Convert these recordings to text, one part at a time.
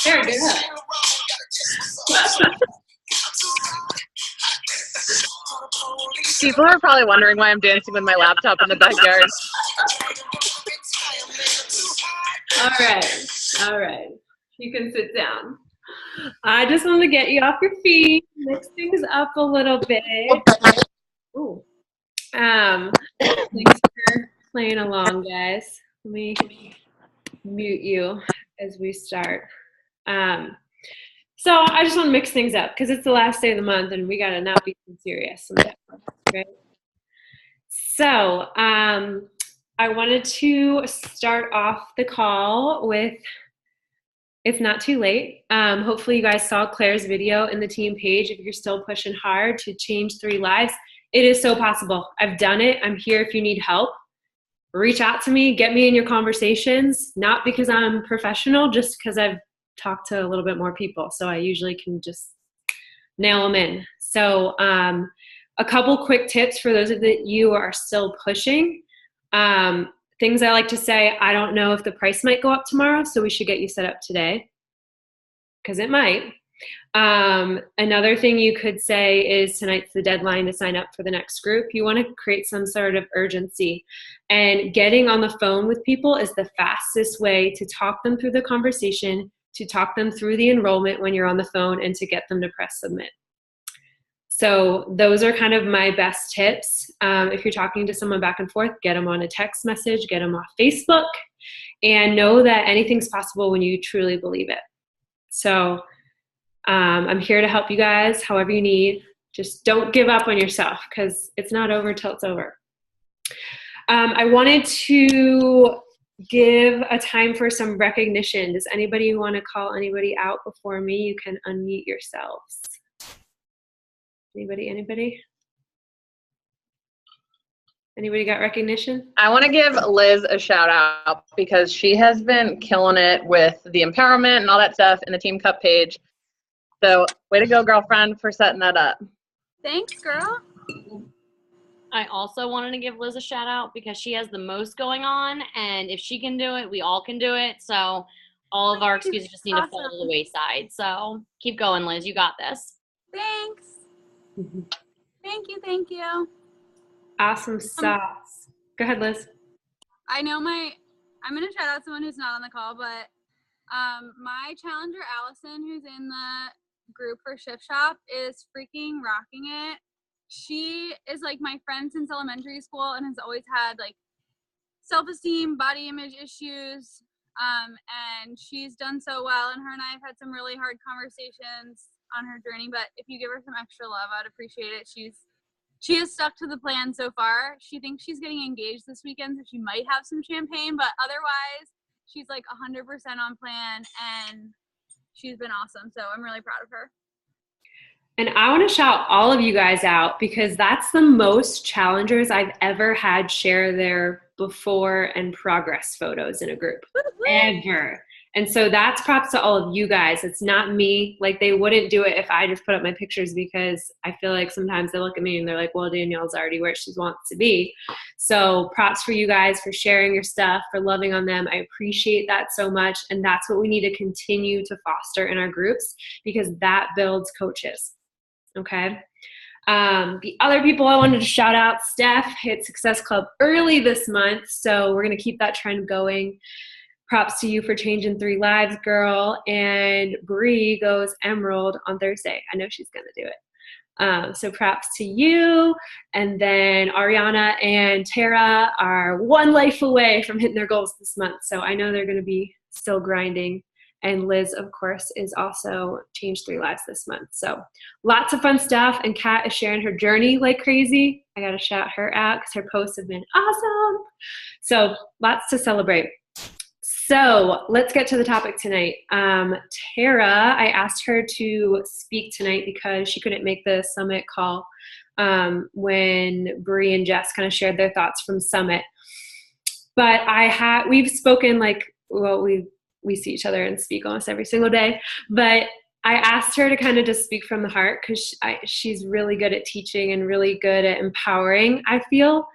There, do that. People are probably wondering why I'm dancing with my laptop in the backyard. All right. You can sit down. I just want to get you off your feet, mix things up a little bit. Ooh. Thanks for playing along, guys. Let me mute you as we start. So I just want to mix things up because it's the last day of the month and we got to not be too serious sometimes, right? So I wanted to start off the call with, it's not too late. Hopefully you guys saw Claire's video in the team page. If you're still pushing hard to change 3 lives, it is so possible. I've done it. I'm here if you need help. Reach out to me, get me in your conversations, not because I'm professional, just because I've talked to a little bit more people. So I usually can just nail them in. So a couple quick tips for those of you who are still pushing. Things I like to say, I don't know if the price might go up tomorrow, so we should get you set up today, because it might. Another thing you could say is tonight's the deadline to sign up for the next group. You want to create some sort of urgency, and getting on the phone with people is the fastest way to talk them through the conversation, to talk them through the enrollment when you're on the phone, and to get them to press submit. So those are kind of my best tips. If you're talking to someone back and forth, get them on a text message, get them off Facebook, and know that anything's possible when you truly believe it. So I'm here to help you guys however you need. Just don't give up on yourself, because it's not over till it's over. I wanted to give a time for some recognition. Does anybody want to call anybody out before me? You can unmute yourselves. Anybody? Anybody got recognition? I want to give Liz a shout out because she has been killing it with the empowerment and all that stuff in the Team Cup page. So way to go, girlfriend, for setting that up. Thanks, girl. I also wanted to give Liz a shout out because she has the most going on, and if she can do it, we all can do it. So all of our excuses just need to fall to the wayside. So keep going, Liz. You got this. Thanks. Thank you. Awesome sauce. Go ahead, Liz. I know I'm going to shout out someone who's not on the call, but my challenger, Allison, who's in the group for Shift Shop, is freaking rocking it. She is like my friend since elementary school and has always had like self-esteem, body image issues, and she's done so well, and her and I have had some really hard conversations on her journey, but if you give her some extra love, I'd appreciate it. She has stuck to the plan so far. She thinks she's getting engaged this weekend, so she might have some champagne, but otherwise she's like 100% on plan, and she's been awesome, so I'm really proud of her. And I want to shout all of you guys out because that's the most challengers I've ever had share their before and progress photos in a group. Ever. And so that's props to all of you guys. It's not me. Like, they wouldn't do it if I just put up my pictures, because I feel like sometimes they look at me and they're like, well, Danielle's already where she wants to be. So props for you guys for sharing your stuff, for loving on them. I appreciate that so much. And that's what we need to continue to foster in our groups, because that builds coaches. Okay. The other people I wanted to shout out, Steph hit Success Club early this month, so we're going to keep that trend going. Props to you for changing 3 lives, girl. And Bree goes Emerald on Thursday. I know she's going to do it. So props to you. And then Ariana and Tara are 1 life away from hitting their goals this month, so I know they're going to be still grinding. And Liz, of course, is also changed 3 lives this month. So lots of fun stuff. And Kat is sharing her journey like crazy. I got to shout her out because her posts have been awesome. So lots to celebrate. So let's get to the topic tonight. Tara, I asked her to speak tonight because she couldn't make the summit call when Bree and Jess kind of shared their thoughts from summit. But we've spoken we see each other and speak almost every single day. But I asked her to kind of just speak from the heart because she's really good at teaching and really good at empowering, I feel.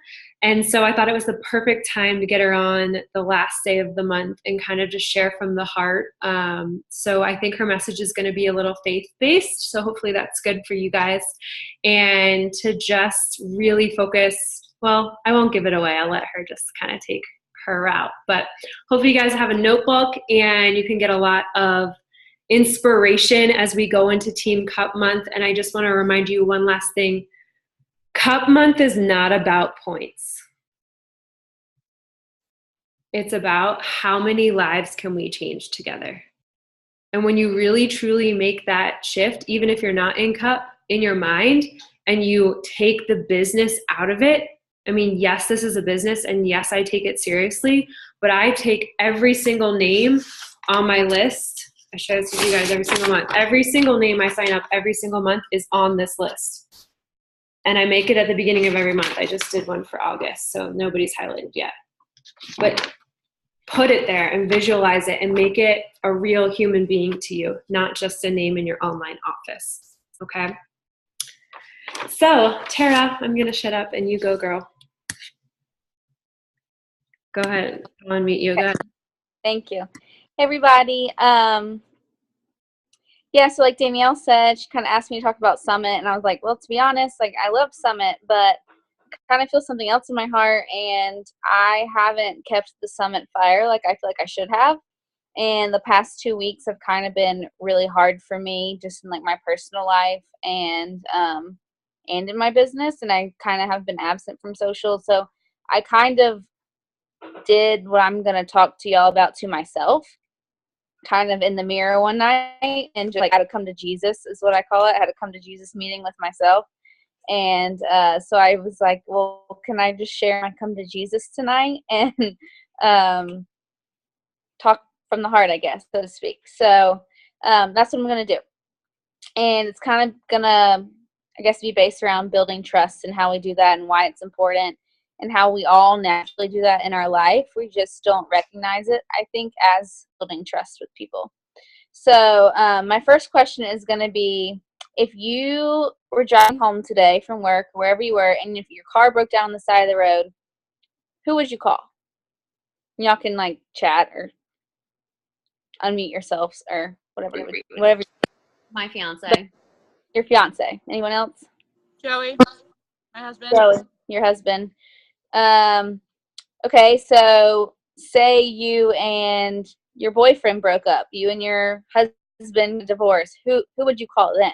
And so I thought it was the perfect time to get her on the last day of the month and kind of just share from the heart. So I think her message is going to be a little faith-based. So hopefully that's good for you guys. And to just really focus, well, I won't give it away. I'll let her just kind of take her route. But hopefully you guys have a notebook and you can get a lot of inspiration as we go into Team Cup Month. And I just want to remind you one last thing. Cup Month is not about points. It's about how many lives can we change together. And when you really truly make that shift, even if you're not in Cup, in your mind, and you take the business out of it, I mean, yes, this is a business, and yes, I take it seriously, but I take every single name on my list. I show this to you guys every single month. Every single name I sign up every single month is on this list. And I make it at the beginning of every month. I just did one for August, so nobody's highlighted yet. But put it there and visualize it and make it a real human being to you, not just a name in your online office, okay? So, Tara, I'm going to shut up and you go, girl. Go ahead. I want to meet you. Go ahead. Thank you. Hey, everybody. Yeah, so like Danielle said, she kind of asked me to talk about Summit, and I was like, well, to be honest, like I love Summit, but kind of feel something else in my heart, and I haven't kept the Summit fire like I feel like I should have. And the past 2 weeks have kind of been really hard for me, just in like my personal life and in my business, and I kind of have been absent from social. So I kind of did what I'm going to talk to y'all about to myself, kind of in the mirror one night, and just like I had to come to Jesus is what I call it. I had to come to Jesus meeting with myself. And so I was like, well, can I just share my come to Jesus tonight and talk from the heart, I guess, so to speak. So that's what I'm going to do. And it's kind of going to, I guess, be based around building trust and how we do that and why it's important and how we all naturally do that in our life. We just don't recognize it, I think, as building trust with people. So my first question is going to be, if you were driving home today from work, wherever you were, and if your car broke down on the side of the road, who would you call? Y'all can like chat or unmute yourselves or whatever. My fiance. Your fiance. Anyone else? Joey, my husband. Joey, your husband. Okay, so say you and your boyfriend broke up. You and your husband divorced. Who would you call then?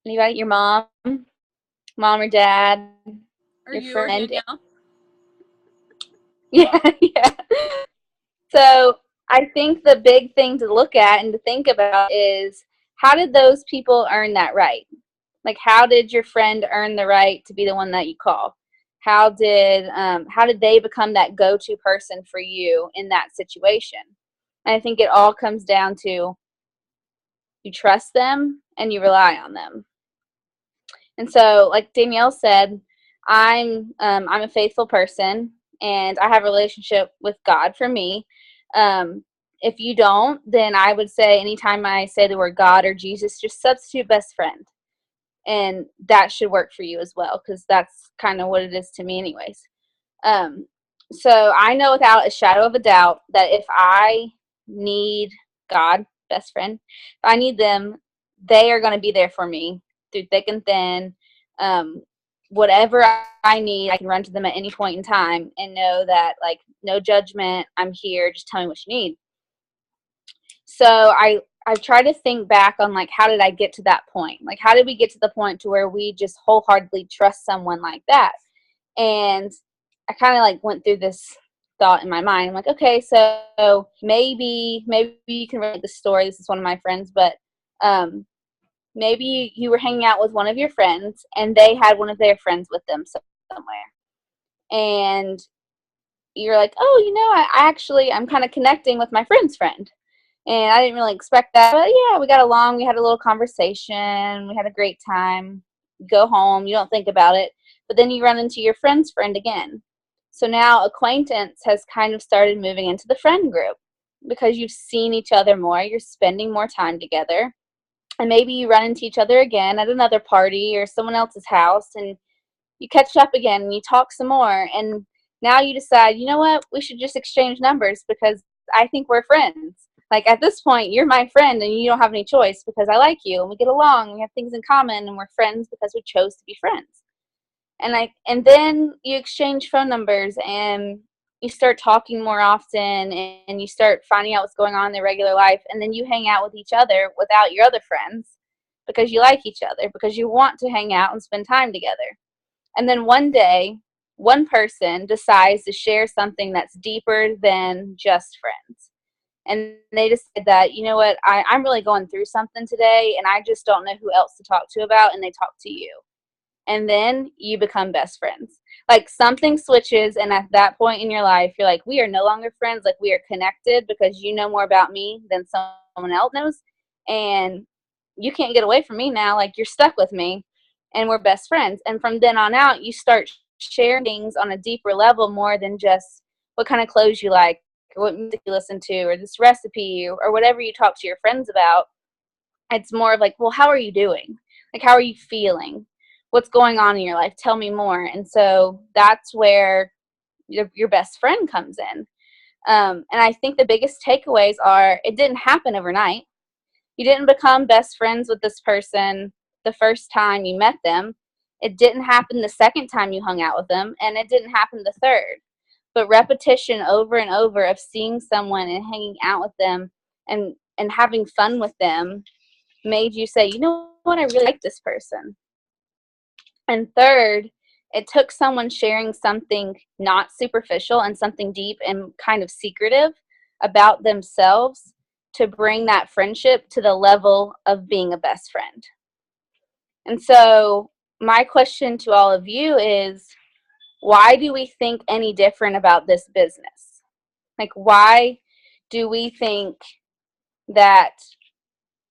Anybody? Your mom or dad? Or your you friend? or Danielle. Yeah. So I think the big thing to look at and to think about is, how did those people earn that right? Like, how did your friend earn the right to be the one that you call? How did they become that go-to person for you in that situation? And I think it all comes down to, you trust them and you rely on them. And so, like Danielle said, I'm a faithful person, and I have a relationship with God for me. If you don't, then I would say anytime I say the word God or Jesus, just substitute best friend. And that should work for you as well, because that's kind of what it is to me anyways. So I know without a shadow of a doubt that if I need God, best friend, if I need them, they are going to be there for me through thick and thin. Whatever I need, I can run to them at any point in time and know that, like, no judgment, I'm here, just tell me what you need. So I try to think back on, like, how did I get to that point? Like, how did we get to the point to where we just wholeheartedly trust someone like that? And I kind of, like, went through this thought in my mind. I'm like, okay, so maybe you can relate the story. This is one of my friends, but maybe you were hanging out with one of your friends and they had one of their friends with them somewhere. And you're like, oh, I'm kind of connecting with my friend's friend. And I didn't really expect that. But yeah, we got along. We had a little conversation. We had a great time. You go home. You don't think about it. But then you run into your friend's friend again. So now acquaintance has kind of started moving into the friend group because you've seen each other more. You're spending more time together. and maybe you run into each other again at another party or someone else's house, and you catch up again and you talk some more, and now you decide, you know what, we should just exchange numbers because I think we're friends. Like, at this point, you're my friend and you don't have any choice because I like you and we get along and we have things in common and we're friends because we chose to be friends. And then you exchange phone numbers and you start talking more often, and you start finding out what's going on in their regular life, and then you hang out with each other without your other friends because you like each other, because you want to hang out and spend time together. And then one day, one person decides to share something that's deeper than just friends. And they decide that, you know what, I'm really going through something today and I just don't know who else to talk to about, and they talk to you. And then you become best friends. Like, something switches, and at that point in your life, you're like, we are no longer friends. Like, we are connected because you know more about me than someone else knows. And you can't get away from me now. Like, you're stuck with me, and we're best friends. And from then on out, you start sharing things on a deeper level, more than just what kind of clothes you like, or what music you listen to, or this recipe, or whatever you talk to your friends about. It's more of like, well, how are you doing? Like, how are you feeling? What's going on in your life? Tell me more. And so that's where your best friend comes in. And I think the biggest takeaways are, it didn't happen overnight. You didn't become best friends with this person the first time you met them. It didn't happen the second time you hung out with them. And it didn't happen the third. But repetition over and over of seeing someone and hanging out with them and having fun with them made you say, you know what, I really like this person. And third, it took someone sharing something not superficial and something deep and kind of secretive about themselves to bring that friendship to the level of being a best friend. And so my question to all of you is, why do we think any different about this business? Like, why do we think that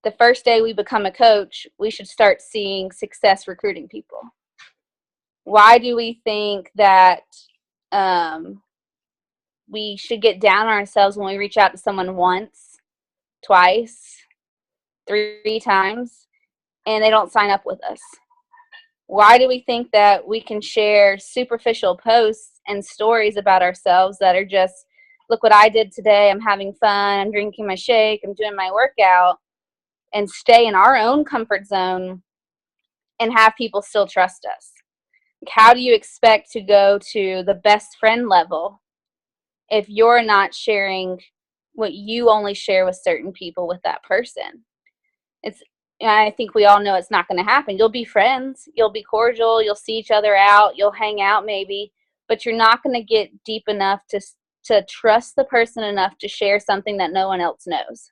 the first day we become a coach, we should start seeing success recruiting people? Why do we think that we should get down on ourselves when we reach out to someone once, twice, 3 times, and they don't sign up with us? Why do we think that we can share superficial posts and stories about ourselves that are just, look what I did today, I'm having fun, I'm drinking my shake, I'm doing my workout, and stay in our own comfort zone and have people still trust us? How do you expect to go to the best friend level if you're not sharing what you only share with certain people with that person? I think we all know it's not going to happen. You'll be friends, you'll be cordial, you'll see each other out, you'll hang out maybe, but you're not going to get deep enough to trust the person enough to share something that no one else knows.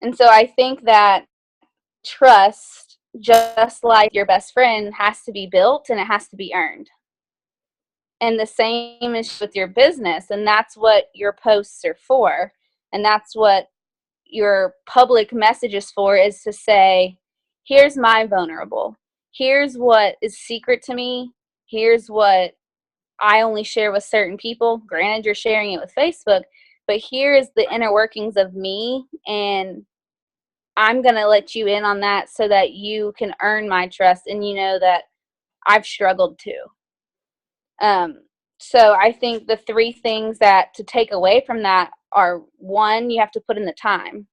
And so I think that trust, just like your best friend, has to be built and it has to be earned. And the same is with your business, and that's what your posts are for, and that's what your public message is for, is to say, here's my vulnerable, here's what is secret to me, here's what I only share with certain people. Granted, you're sharing it with Facebook, but here is the inner workings of me, and I'm going to let you in on that so that you can earn my trust and you know that I've struggled too. So I think the 3 things that to take away from that are, 1, you have to put in the time.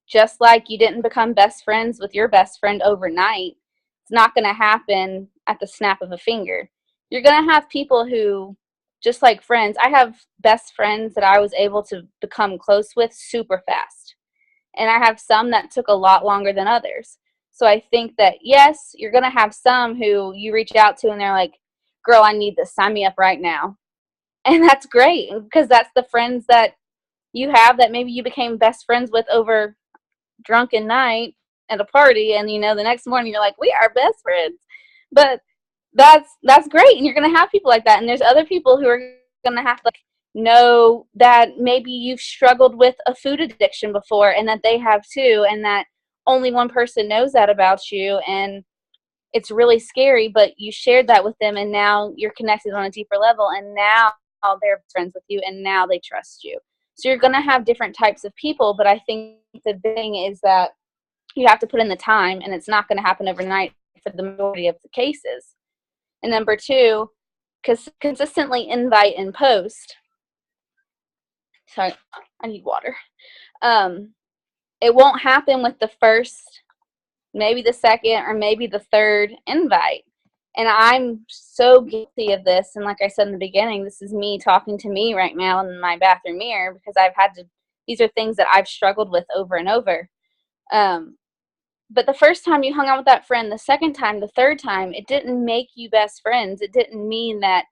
Just like you didn't become best friends with your best friend overnight, it's not going to happen at the snap of a finger. You're going to have people who, just like friends, I have best friends that I was able to become close with super fast. And I have some that took a lot longer than others. So I think that, yes, you're going to have some who you reach out to and they're like, girl, I need this. Sign me up right now. And that's great, because that's the friends that you have that maybe you became best friends with over drunken night at a party, and the next morning you're like, we are best friends. But that's great, and you're going to have people like that. And there's other people who are going to have to know that maybe you've struggled with a food addiction before, and that they have too, and that only one person knows that about you, and it's really scary, but you shared that with them, and now you're connected on a deeper level, and now they're friends with you, and now they trust you. So you're going to have different types of people, but I think the thing is that you have to put in the time, and it's not going to happen overnight for the majority of the cases. And number two, consistently invite and post. Sorry, I need water. It won't happen with the first, maybe the second, or maybe the third invite. And I'm so guilty of this. And like I said in the beginning, this is me talking to me right now in my bathroom mirror, because these are things that I've struggled with over and over. But the first time you hung out with that friend, the second time, the third time, it didn't make you best friends. It didn't mean that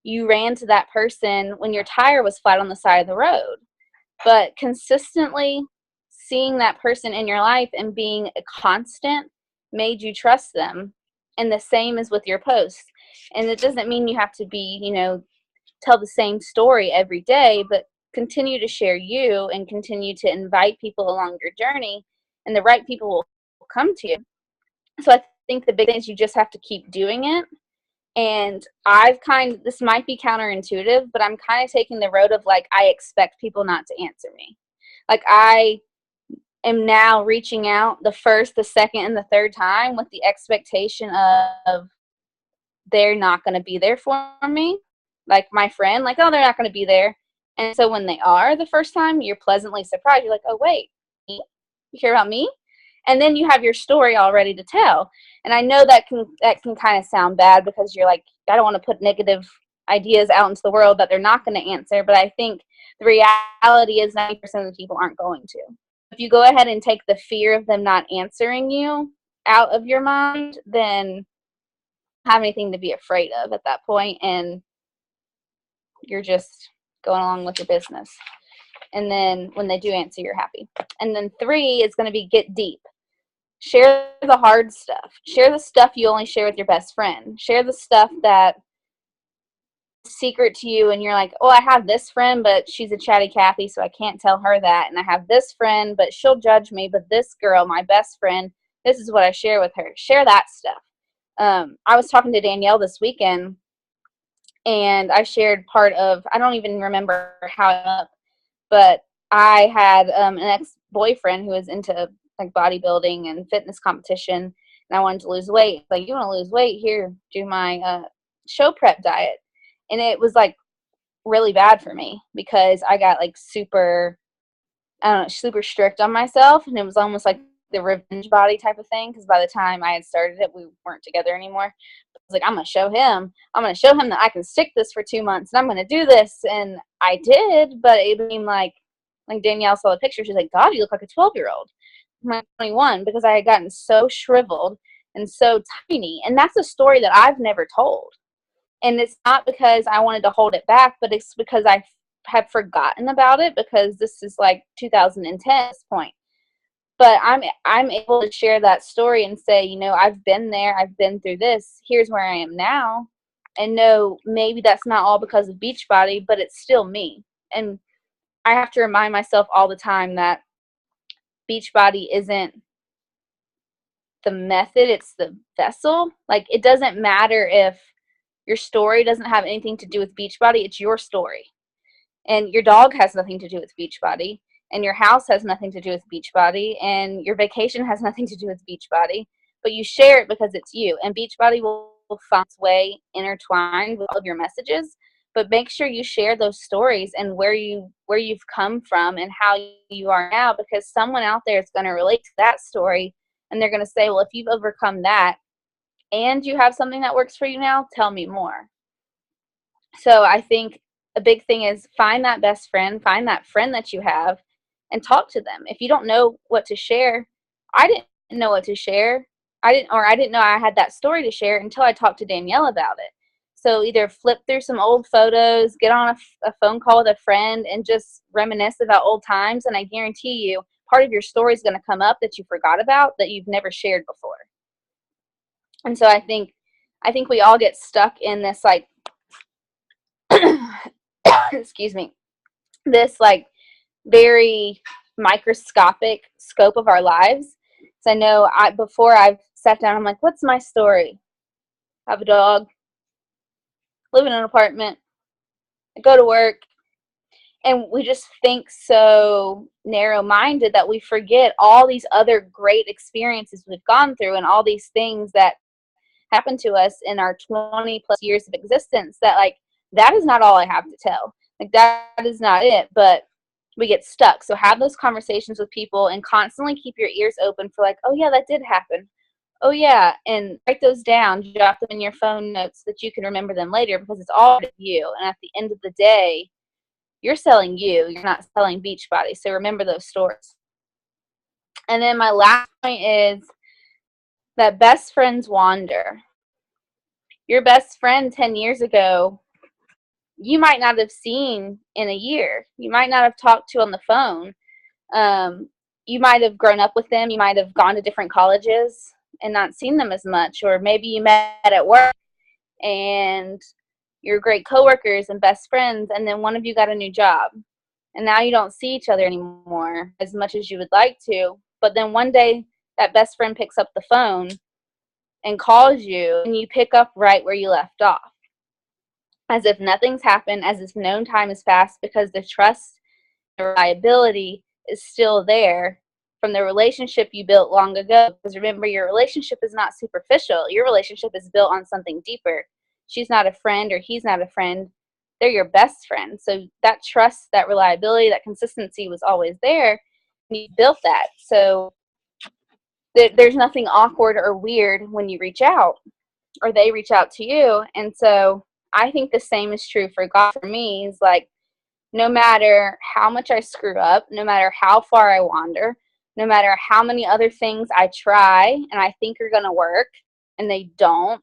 you ran to that person when your tire was flat on the side of the road. But consistently seeing that person in your life and being a constant made you trust them. And the same is with your posts. And it doesn't mean you have to be, tell the same story every day, but continue to share you and continue to invite people along your journey, and the right people will come to you. So I think the big thing is you just have to keep doing it. And this might be counterintuitive, but I'm kind of taking the road of like, I expect people not to answer me. Like, I am now reaching out the first, the second, and the third time with the expectation of they're not going to be there for me. Like my friend, like, oh, they're not going to be there. And so when they are the first time, you're pleasantly surprised. You're like, oh, wait, you care about me? And then you have your story all ready to tell. And I know that can kind of sound bad, because you're like, I don't want to put negative ideas out into the world that they're not going to answer. But I think the reality is 90% of the people aren't going to. If you go ahead and take the fear of them not answering you out of your mind, then you don't have anything to be afraid of at that point, and you're just going along with your business. And then when they do answer, you're happy. And then 3 is going to be get deep. Share the hard stuff. Share the stuff you only share with your best friend. Share the stuff that is secret to you, and you're like, oh, I have this friend, but she's a chatty Cathy, so I can't tell her that. And I have this friend, but she'll judge me. But this girl, my best friend, this is what I share with her. Share that stuff. I was talking to Danielle this weekend, and I shared part of, I don't even remember how, but I had an ex-boyfriend who was into like bodybuilding and fitness competition, and I wanted to lose weight. Like, you want to lose weight? Here, do my show prep diet. And it was like really bad for me, because I got like super strict on myself, and it was almost like the revenge body type of thing, because by the time I had started it, we weren't together anymore. I was like, I'm going to show him that I can stick this for 2 months, and I'm going to do this. And I did, but it became like Danielle saw the picture. She's like, God, you look like a 12-year-old. I'm like 21, because I had gotten so shriveled and so tiny. And that's a story that I've never told. And it's not because I wanted to hold it back, but it's because I have forgotten about it, because this is like 2010 at this point. But I'm able to share that story and say, I've been there, I've been through this, here's where I am now. And no, maybe that's not all because of Beachbody, but it's still me. And I have to remind myself all the time that Beachbody isn't the method, it's the vessel. Like, it doesn't matter if your story doesn't have anything to do with Beachbody, it's your story. And your dog has nothing to do with Beachbody, and your house has nothing to do with Beachbody, and your vacation has nothing to do with Beachbody, but you share it because it's you. And Beachbody will find its way intertwined with all of your messages, but make sure you share those stories and where you've come from and how you are now, because someone out there is going to relate to that story, and they're going to say, well, if you've overcome that and you have something that works for you now, tell me more. So I think a big thing is find that best friend, find that friend that you have, and talk to them. If you don't know what to share, I didn't know what to share. I didn't know I had that story to share until I talked to Danielle about it. So either flip through some old photos, get on a phone call with a friend, and just reminisce about old times. And I guarantee you, part of your story is going to come up that you forgot about, that you've never shared before. And so I think we all get stuck in this like excuse me, this like very microscopic scope of our lives. So I know before I've sat down, I'm like, what's my story? I have a dog, live in an apartment, I go to work. And we just think so narrow-minded that we forget all these other great experiences we've gone through and all these things that happened to us in our 20 plus years of existence, that like that is not all I have to tell. Like that is not it, but we get stuck. So have those conversations with people and constantly keep your ears open for like, oh yeah, that did happen. Oh yeah, and write those down, jot them in your phone notes so that you can remember them later, because it's all of you. And at the end of the day, you're selling you. You're not selling Beachbody. So remember those stories. And then my last point is that best friends wander. Your best friend 10 years ago, you might not have seen in a year. You might not have talked to on the phone. You might have grown up with them. You might have gone to different colleges and not seen them as much. Or maybe you met at work and you're great coworkers and best friends, and then one of you got a new job. And now you don't see each other anymore as much as you would like to. But then one day that best friend picks up the phone and calls you, and you pick up right where you left off. As if nothing's happened, as if no time has passed, because the trust and reliability is still there from the relationship you built long ago. Because remember, your relationship is not superficial. Your relationship is built on something deeper. She's not a friend or he's not a friend. They're your best friend. So that trust, that reliability, that consistency was always there. And you built that. So there's nothing awkward or weird when you reach out or they reach out to you. And so I think the same is true for God. For me, is like, no matter how much I screw up, no matter how far I wander, no matter how many other things I try and I think are going to work and they don't,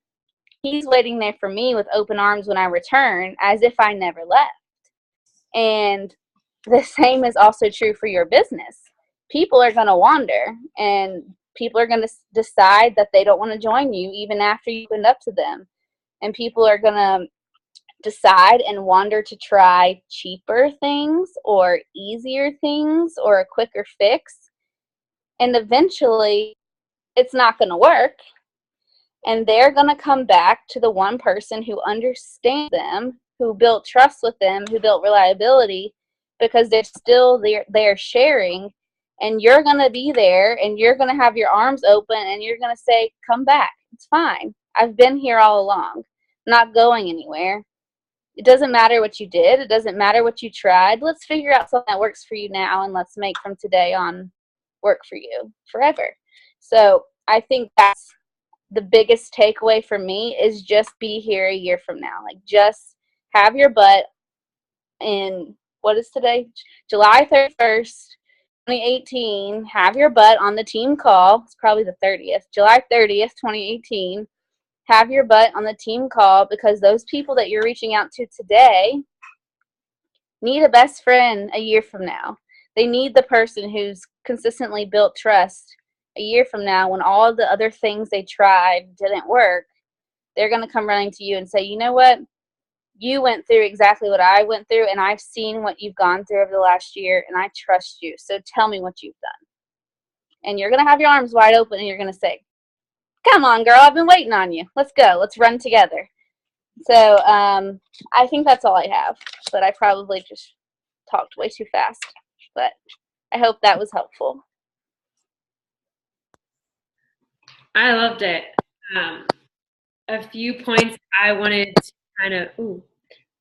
He's waiting there for me with open arms when I return, as if I never left. And the same is also true for your business. People are going to wander, and people are going to decide that they don't want to join you even after you opened up to them. And people are going to decide and wander to try cheaper things or easier things or a quicker fix. And eventually, it's not going to work. And they're going to come back to the one person who understands them, who built trust with them, who built reliability, because they're still there sharing. And you're going to be there, and you're going to have your arms open, and you're going to say, come back. It's fine. I've been here all along. I'm not going anywhere. It doesn't matter what you did. It doesn't matter what you tried. Let's figure out something that works for you now, and let's make from today on work for you forever. So I think that's the biggest takeaway for me, is just be here a year from now. Like, just have your butt in, what is today? July 31st, 2018. Have your butt on the team call. It's probably the 30th. July 30th, 2018. Have your butt on the team call, because those people that you're reaching out to today need a best friend a year from now. They need the person who's consistently built trust a year from now, when all of the other things they tried didn't work. They're going to come running to you and say, you know what? You went through exactly what I went through, and I've seen what you've gone through over the last year, and I trust you. So tell me what you've done. And you're going to have your arms wide open, and you're going to say, come on, girl, I've been waiting on you. Let's go. Let's run together. So I think that's all I have. But I probably just talked way too fast. But I hope that was helpful. I loved it. A few points I wanted to kind of, I'm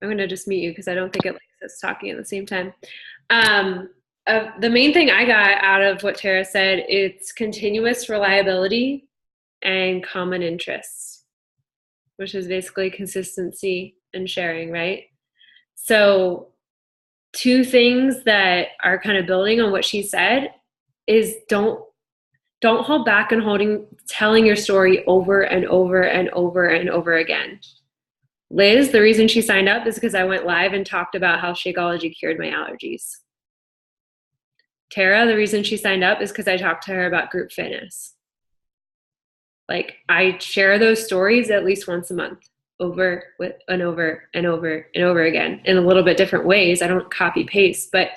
going to just mute you because I don't think it likes us talking at the same time. The main thing I got out of what Tara said, it's continuous reliability and common interests, which is basically consistency and sharing, right? So two things that are kind of building on what she said is don't hold back and telling your story over and over and over and over again. Liz, the reason she signed up is because I went live and talked about how Shakeology cured my allergies. Tara, the reason she signed up is because I talked to her about group fitness. Like, I share those stories at least once a month, over and over and over and over again, in a little bit different ways. I don't copy paste, but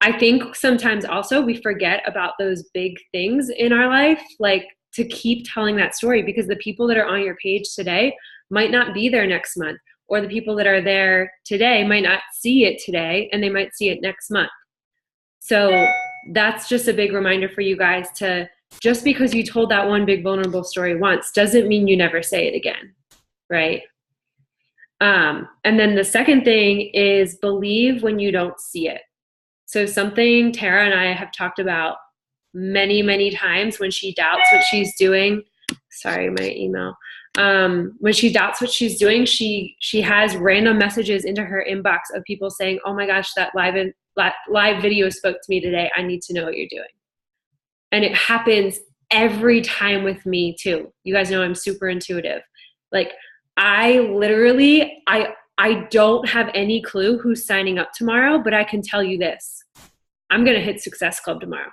I think sometimes also we forget about those big things in our life, like to keep telling that story, because the people that are on your page today might not be there next month, or the people that are there today might not see it today, and they might see it next month. So that's just a big reminder for you guys to, just because you told that one big vulnerable story once doesn't mean you never say it again, right? And then the second thing is believe when you don't see it. So something Tara and I have talked about many, many times, when she doubts what she's doing. Sorry, my email. When she doubts what she's doing, she has random messages into her inbox of people saying, oh my gosh, that live video spoke to me today. I need to know what you're doing. And it happens every time with me too. You guys know I'm super intuitive. Like, I literally, I don't have any clue who's signing up tomorrow, but I can tell you this. I'm going to hit Success Club tomorrow.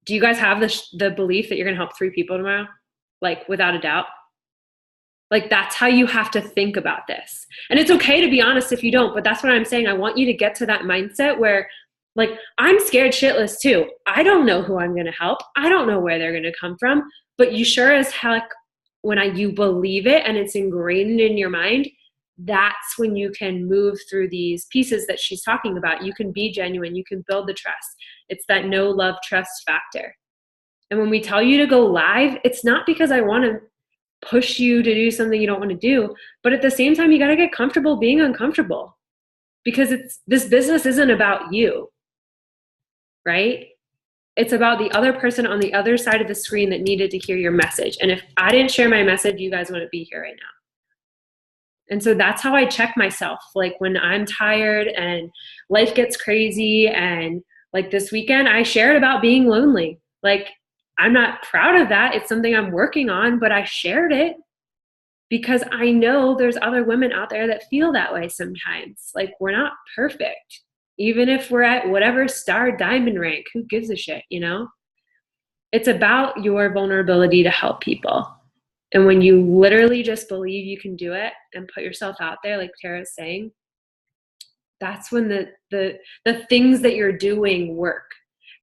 Do you guys have the belief that you're going to help 3 people tomorrow? Like, without a doubt? Like, that's how you have to think about this. And it's okay to be honest if you don't, but that's what I'm saying. I want you to get to that mindset where, like, I'm scared shitless too. I don't know who I'm going to help. I don't know where they're going to come from, but you sure as heck, when you believe it and it's ingrained in your mind, that's when you can move through these pieces that she's talking about. You can be genuine. You can build the trust. It's that know, love, trust factor. And when we tell you to go live, it's not because I want to push you to do something you don't want to do, but at the same time, you got to get comfortable being uncomfortable, because this business isn't about you, right? It's about the other person on the other side of the screen that needed to hear your message. And if I didn't share my message, you guys wouldn't be here right now. And so that's how I check myself. Like, when I'm tired and life gets crazy, and like this weekend, I shared about being lonely. Like, I'm not proud of that. It's something I'm working on, but I shared it because I know there's other women out there that feel that way sometimes. Like, we're not perfect. Even if we're at whatever star diamond rank, who gives a shit, you know? It's about your vulnerability to help people. And when you literally just believe you can do it and put yourself out there, like Tara's saying, that's when the things that you're doing work.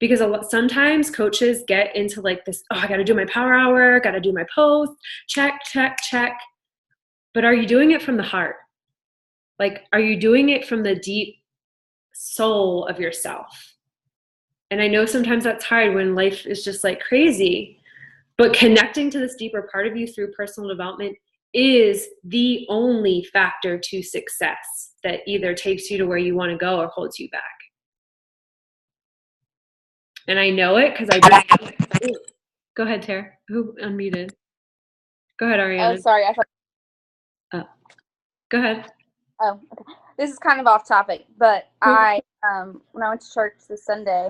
Because sometimes coaches get into like this, oh, I got to do my power hour, got to do my post, check. But are you doing it from the heart? Like, are you doing it from the deep soul of yourself? And I know sometimes that's hard when life is just like crazy, but connecting to this deeper part of you through personal development is the only factor to success that either takes you to where you want to go or holds you back. And I know it because go ahead, Tara. Who unmuted? Go ahead, Ariana. Oh, sorry. I thought. Go ahead. Oh, okay. This is kind of off topic, but I, when I went to church this Sunday,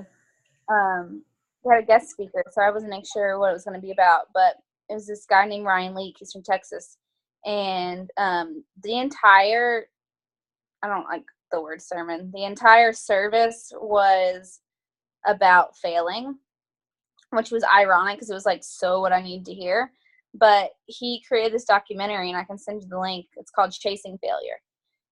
we had a guest speaker, so I wasn't sure what it was going to be about, but it was this guy named Ryan Leake. He's from Texas. And the entire, I don't like the word sermon, the entire service was about failing, which was ironic because it was like so what I needed to hear. But he created this documentary, and I can send you the link. It's called Chasing Failure.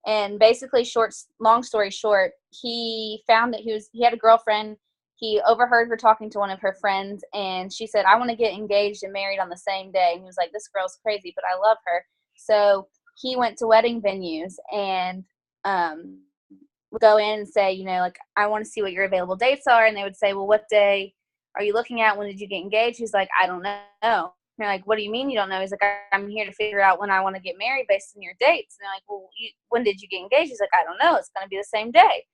And basically, long story short, he found that he had a girlfriend. He overheard her talking to one of her friends, and she said, I want to get engaged and married on the same day. And he was like, this girl's crazy, but I love her. So he went to wedding venues and would go in and say, you know, like, I want to see what your available dates are. And they would say, well, what day are you looking at? When did you get engaged? He's like, I don't know. They're like, what do you mean you don't know? He's like, I'm here to figure out when I want to get married based on your dates. And they're like, well, when did you get engaged? He's like, I don't know. It's going to be the same day.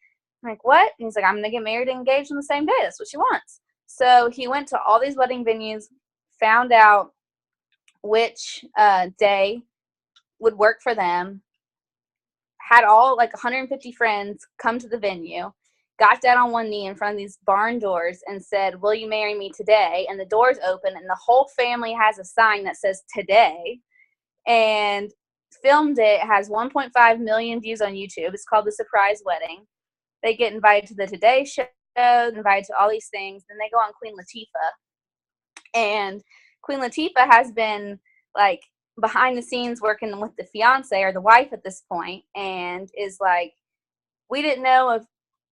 I'm like, what? And he's like, I'm going to get married and engaged on the same day. That's what she wants. So he went to all these wedding venues, found out which day would work for them, had all like 150 friends come to the venue, got down on one knee in front of these barn doors and said, will you marry me today? And the doors open and the whole family has a sign that says today, and filmed it. It has 1.5 million views on YouTube. It's called The Surprise Wedding. They get invited to the Today Show, invited to all these things. Then they go on Queen Latifah. And Queen Latifah has been like behind the scenes working with the fiance or the wife at this point, and is like, we didn't know if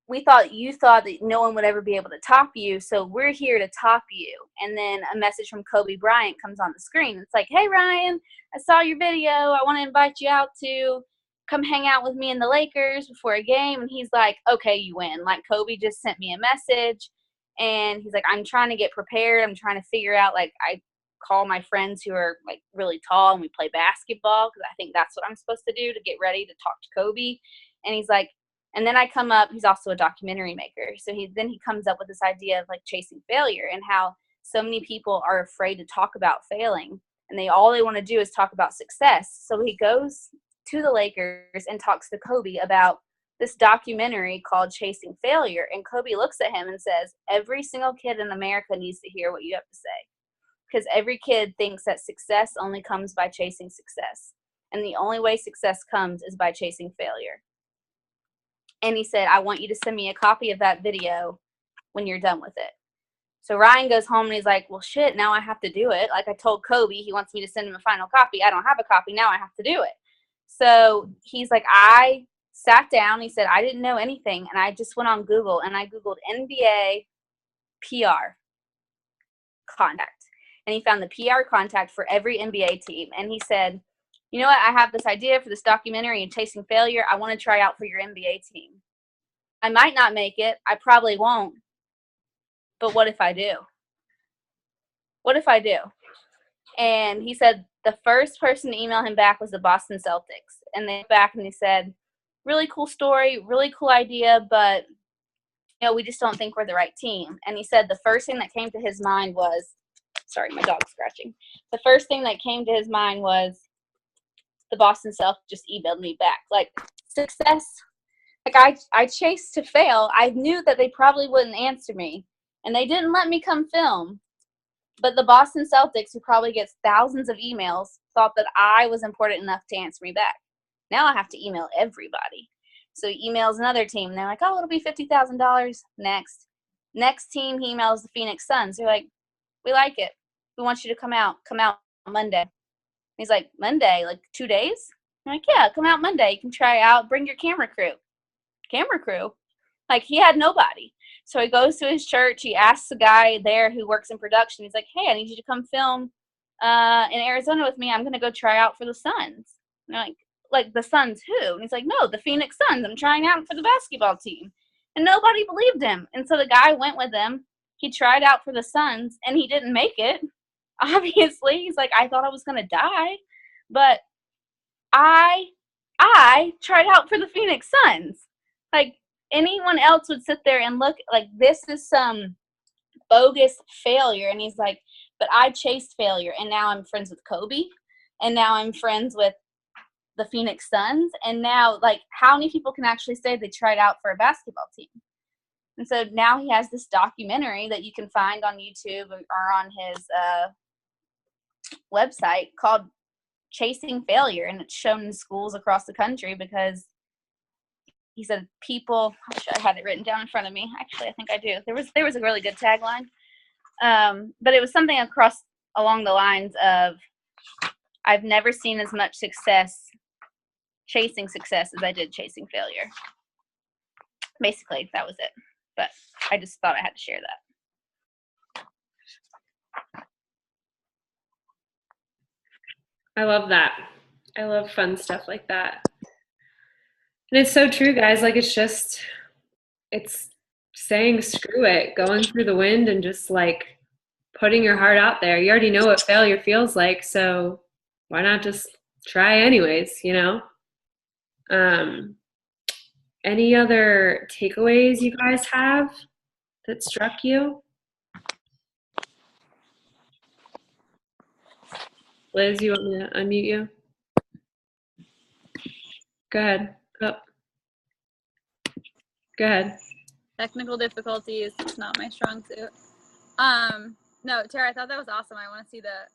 we thought you thought that no one would ever be able to top you, so we're here to top you. And then a message from Kobe Bryant comes on the screen. It's like, hey, Ryan, I saw your video. I want to invite you out to come hang out with me and the Lakers before a game. And he's like, okay, you win. Like, Kobe just sent me a message, and he's like, I'm trying to get prepared. I'm trying to figure out, like, I call my friends who are, like, really tall, and we play basketball because I think that's what I'm supposed to do to get ready to talk to Kobe. And he's like, and then I come up, he's also a documentary maker. So he comes up with this idea of, like, chasing failure and how so many people are afraid to talk about failing. And all they want to do is talk about success. So he goes to the Lakers and talks to Kobe about this documentary called Chasing Failure. And Kobe looks at him and says, every single kid in America needs to hear what you have to say. Because every kid thinks that success only comes by chasing success. And the only way success comes is by chasing failure. And he said, I want you to send me a copy of that video when you're done with it. So Ryan goes home and he's like, well, shit, now I have to do it. Like, I told Kobe he wants me to send him a final copy. I don't have a copy. Now I have to do it. So he's like, I sat down. He said, I didn't know anything. And I just went on Google and I Googled NBA PR contact. And he found the PR contact for every NBA team. And he said, you know what? I have this idea for this documentary and Chasing Failure. I want to try out for your NBA team. I might not make it. I probably won't. But what if I do? What if I do? And he said the first person to email him back was the Boston Celtics. And they went back and they said, really cool story, really cool idea, but we just don't think we're the right team. And he said the first thing that came to his mind was, sorry, my dog's scratching. The first thing that came to his mind was, the Boston Celtics just emailed me back. Like, success, like, I chased to fail. I knew that they probably wouldn't answer me, and they didn't let me come film. But the Boston Celtics, who probably gets thousands of emails, thought that I was important enough to answer me back. Now I have to email everybody. So he emails another team, and they're like, oh, it'll be $50,000 next. Next team, he emails the Phoenix Suns. They're like, we like it. We want you to come out Monday. He's like, Monday, like 2 days? I'm like, yeah, come out Monday. You can try out. Bring your camera crew. Camera crew? Like, he had nobody. So he goes to his church. He asks the guy there who works in production. He's like, hey, I need you to come film in Arizona with me. I'm going to go try out for the Suns. And they're like, the Suns who? And he's like, no, the Phoenix Suns. I'm trying out for the basketball team. And nobody believed him. And so the guy went with him. He tried out for the Suns, and he didn't make it. Obviously, he's like, I thought I was going to die, but I tried out for the Phoenix Suns. Like, anyone else would sit there and look like this is some bogus failure. And he's like, but I chased failure, and now I'm friends with Kobe, and now I'm friends with the Phoenix Suns, and now, like, how many people can actually say they tried out for a basketball team? And so now he has this documentary that you can find on YouTube or on his website called Chasing Failure, and it's shown in schools across the country because he said people, I wish I had it written down in front of me. Actually, I think I do. There was a really good tagline, but it was something along the lines of, I've never seen as much success chasing success as I did chasing failure. Basically, that was it. But I just thought I had to share that. I love that. I love fun stuff like that. And it's so true, guys. Like, it's saying screw it, going through the wind and just, like, putting your heart out there. You already know what failure feels like, so why not just try anyways, Any other takeaways you guys have that struck you? Liz, you want me to unmute you? Go ahead. Oh. Go ahead. Technical difficulties, it's not my strong suit. No, Tara, I thought that was awesome. I want to see the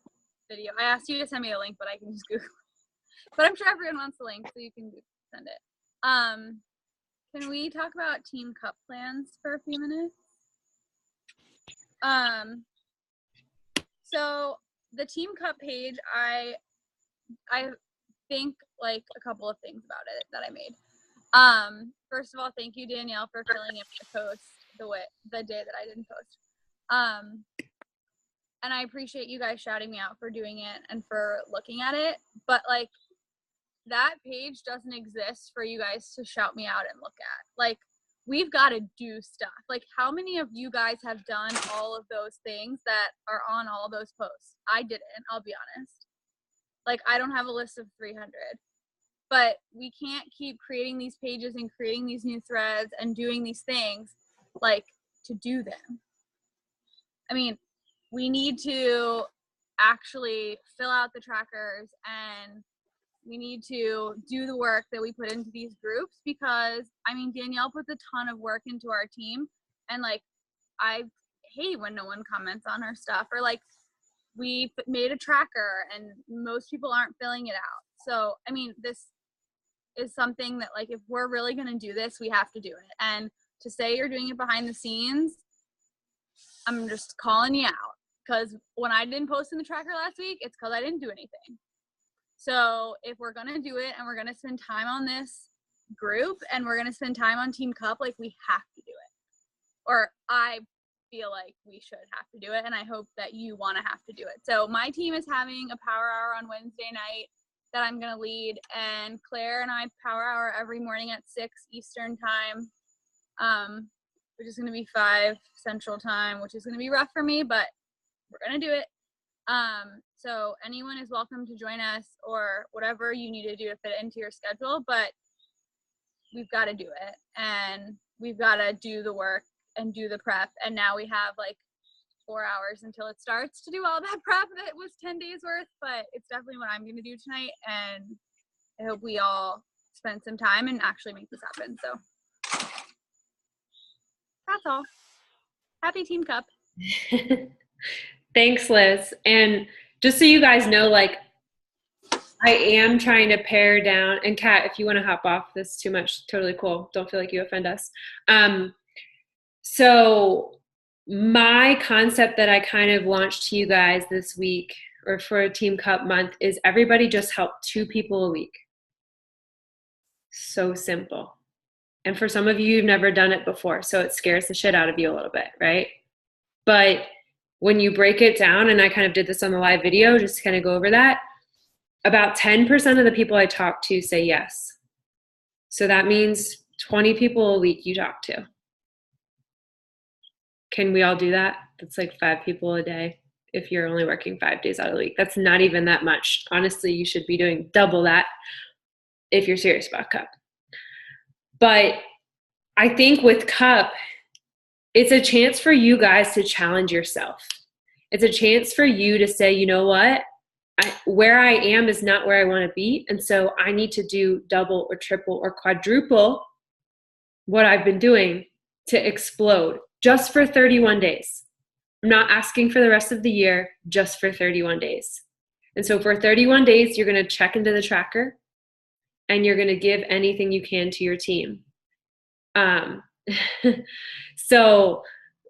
video. I asked you to send me a link, but I can just Google. But I'm sure everyone wants the link, so you can send it. Can we talk about team cup plans for a few minutes? So the team cup page, I think, like, a couple of things about it that I made. First of all, thank you, Danielle, for filling in my post the day that I didn't post. And I appreciate you guys shouting me out for doing it and for looking at it. But like, that page doesn't exist for you guys to shout me out and look at. Like, we've got to do stuff. Like, how many of you guys have done all of those things that are on all those posts? I didn't, I'll be honest. Like, I don't have a list of 300. But we can't keep creating these pages and creating these new threads and doing these things, like, to do them. I mean, we need to actually fill out the trackers, and we need to do the work that we put into these groups, because, I mean, Danielle puts a ton of work into our team, and, like, I hate when no one comments on her stuff, or, like, we made a tracker and most people aren't filling it out. So, I mean, this is something that, like, if we're really going to do this, we have to do it. And to say you're doing it behind the scenes, I'm just calling you out, because when I didn't post in the tracker last week, it's because I didn't do anything. So if we're going to do it and we're going to spend time on this group and we're going to spend time on Team Cup, like, we have to do it. Or I feel like we should have to do it, and I hope that you want to have to do it. So my team is having a power hour on Wednesday night that I'm going to lead, and Claire and I power hour every morning at 6 Eastern time, which is going to be 5 Central time, which is going to be rough for me, but we're going to do it. So anyone is welcome to join us, or whatever you need to do to fit it into your schedule, but we've got to do it, and we've got to do the work and do the prep. And now we have like 4 hours until it starts to do all that prep that was 10 days worth, but it's definitely what I'm going to do tonight, and I hope we all spend some time and actually make this happen. So that's all. Happy Team Cup. Thanks, Liz. And just so you guys know, like, I am trying to pare down, and Kat, if you want to hop off this too much, totally cool. Don't feel like you offend us. So my concept that I kind of launched to you guys this week, or for Team Cup month, is everybody just help 2 people a week. So simple. And for some of you, you've never done it before, so it scares the shit out of you a little bit, right? But when you break it down, and I kind of did this on the live video, just to kind of go over that, about 10% of the people I talk to say yes. So that means 20 people a week you talk to. Can we all do that? That's like 5 people a day if you're only working 5 days out of the week. That's not even that much. Honestly, you should be doing double that if you're serious about Cup. But I think with Cup, it's a chance for you guys to challenge yourself. It's a chance for you to say, you know what? Where I am is not where I want to be. And so I need to do double or triple or quadruple what I've been doing to explode just for 31 days. I'm not asking for the rest of the year, just for 31 days. And so for 31 days, you're going to check into the tracker and you're going to give anything you can to your team. So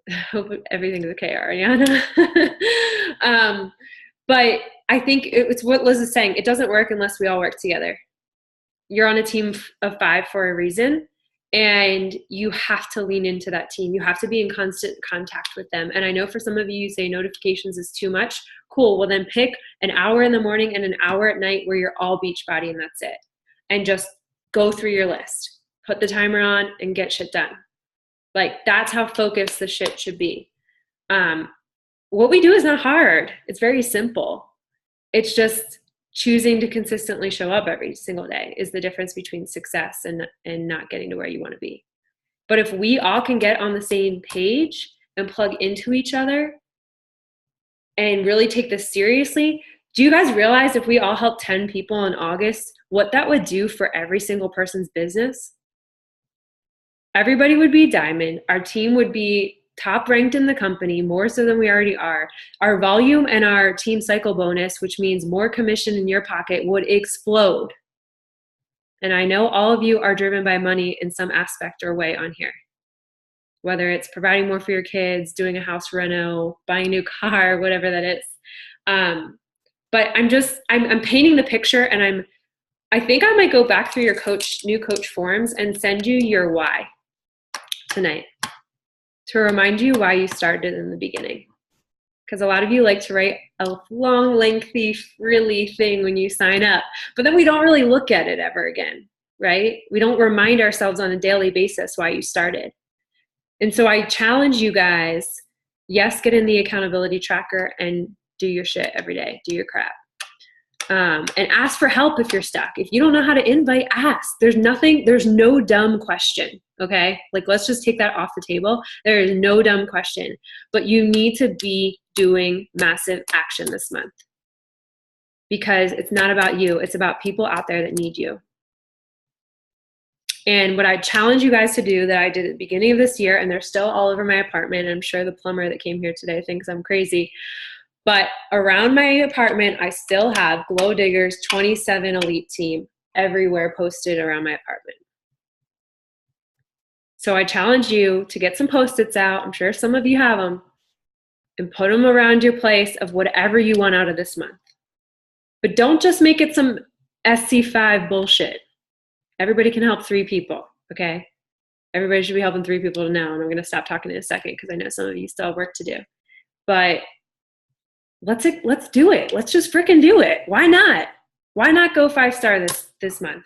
I hope everything's okay, Ariana. But I think it's what Liz is saying. It doesn't work unless we all work together. You're on a team of 5 for a reason, and you have to lean into that team. You have to be in constant contact with them. And I know for some of you say notifications is too much. Cool. Well, then pick an hour in the morning and an hour at night where you're all beach body, and that's it. And just go through your list. Put the timer on and get shit done. Like, that's how focused the shit should be. What we do is not hard. It's very simple. It's just choosing to consistently show up every single day is the difference between success and not getting to where you want to be. But if we all can get on the same page and plug into each other and really take this seriously, do you guys realize if we all help 10 people in August, what that would do for every single person's business? Everybody would be diamond. Our team would be top ranked in the company, more so than we already are. Our volume and our team cycle bonus, which means more commission in your pocket, would explode. And I know all of you are driven by money in some aspect or way on here, whether it's providing more for your kids, doing a house reno, buying a new car, whatever that is. But I'm painting the picture, and I think I might go back through your new coach forms and send you your why tonight to remind you why you started in the beginning. Because a lot of you like to write a long, lengthy, frilly thing when you sign up, but then we don't really look at it ever again, right? We don't remind ourselves on a daily basis why you started. And so I challenge you guys, yes, get in the accountability tracker and do your shit every day, do your crap. And ask for help if you're stuck. If you don't know how to invite, ask. There's no dumb question, okay? Like, let's just take that off the table. There is no dumb question, but you need to be doing massive action this month because it's not about you. It's about people out there that need you. And what I challenge you guys to do that I did at the beginning of this year, and they're still all over my apartment, and I'm sure the plumber that came here today thinks I'm crazy, but around my apartment, I still have Glow Diggers 27 Elite Team everywhere posted around my apartment. So I challenge you to get some Post-its out. I'm sure some of you have them. And put them around your place of whatever you want out of this month. But don't just make it some SC5 bullshit. Everybody can help 3 people, okay? Everybody should be helping 3 people now. And I'm going to stop talking in a second because I know some of you still have work to do. But let's do it. Let's just freaking do it. Why not? Why not go 5-star this month?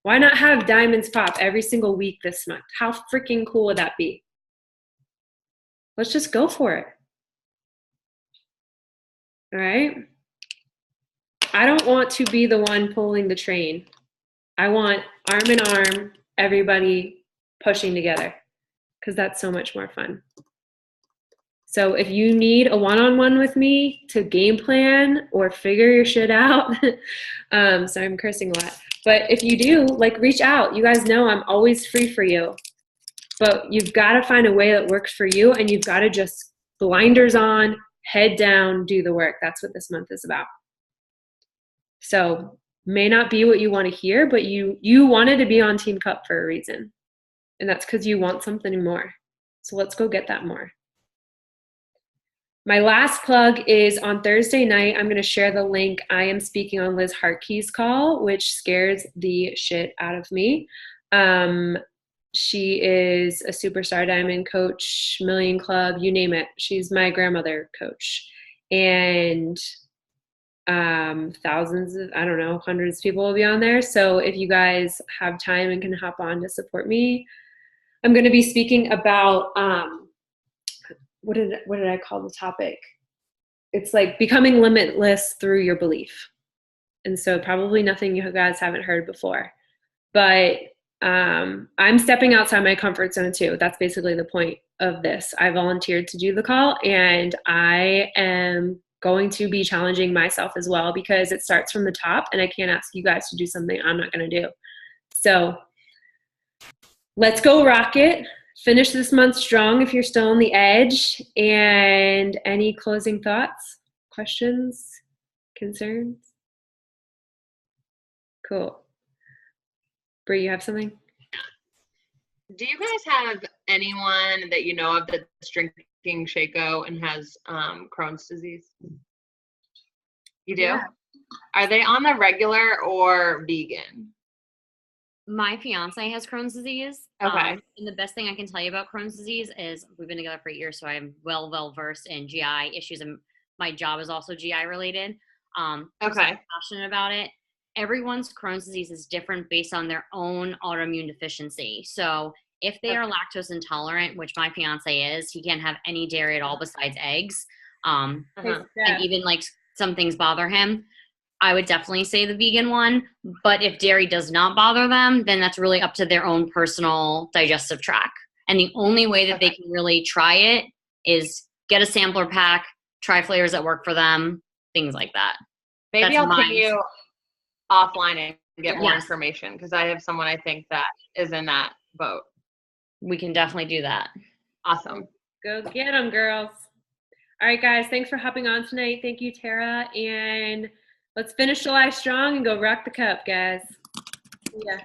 Why not have diamonds pop every single week this month? How freaking cool would that be? Let's just go for it. All right? I don't want to be the one pulling the train. I want arm in arm, everybody pushing together because that's so much more fun. So if you need a one-on-one with me to game plan or figure your shit out, sorry, I'm cursing a lot. But if you do, like, reach out. You guys know I'm always free for you. But you've got to find a way that works for you, and you've got to just blinders on, head down, do the work. That's what this month is about. So may not be what you want to hear, but you wanted to be on Team Cup for a reason. And that's because you want something more. So let's go get that more. My last plug is on Thursday night, I'm going to share the link. I am speaking on Liz Hartkey's call, which scares the shit out of me. She is a superstar diamond coach, Million Club, you name it. She's my grandmother coach. And thousands of, I don't know, hundreds of people will be on there. So if you guys have time and can hop on to support me, I'm going to be speaking about, what did I call the topic? It's like becoming limitless through your belief. And so probably nothing you guys haven't heard before, but I'm stepping outside my comfort zone too. That's basically the point of this. I volunteered to do the call, and I am going to be challenging myself as well because it starts from the top, and I can't ask you guys to do something I'm not going to do. So let's go rock it. Finish this month strong if you're still on the edge. And any closing thoughts, questions, concerns? Cool. Bree, you have something? Do you guys have anyone that you know of that's drinking Shaco and has Crohn's disease? You do? Yeah. Are they on the regular or vegan? My fiance has Crohn's disease. Okay. And the best thing I can tell you about Crohn's disease is we've been together for 8 years, so I'm well versed in GI issues, and my job is also GI related. So I'm passionate about it. Everyone's Crohn's disease is different based on their own autoimmune deficiency. So if they are lactose intolerant, which my fiance is, he can't have any dairy at all besides eggs. And even like some things bother him. I would definitely say the vegan one, but if dairy does not bother them, then that's really up to their own personal digestive tract. And the only way that they can really try it is get a sampler pack, try flavors that work for them, things like that. Maybe I'll ping you offline and get more information because I have someone I think that is in that boat. We can definitely do that. Awesome. Go get them, girls. All right, guys, thanks for hopping on tonight. Thank you, Tara. And let's finish July strong and go rock the cup, guys. See ya.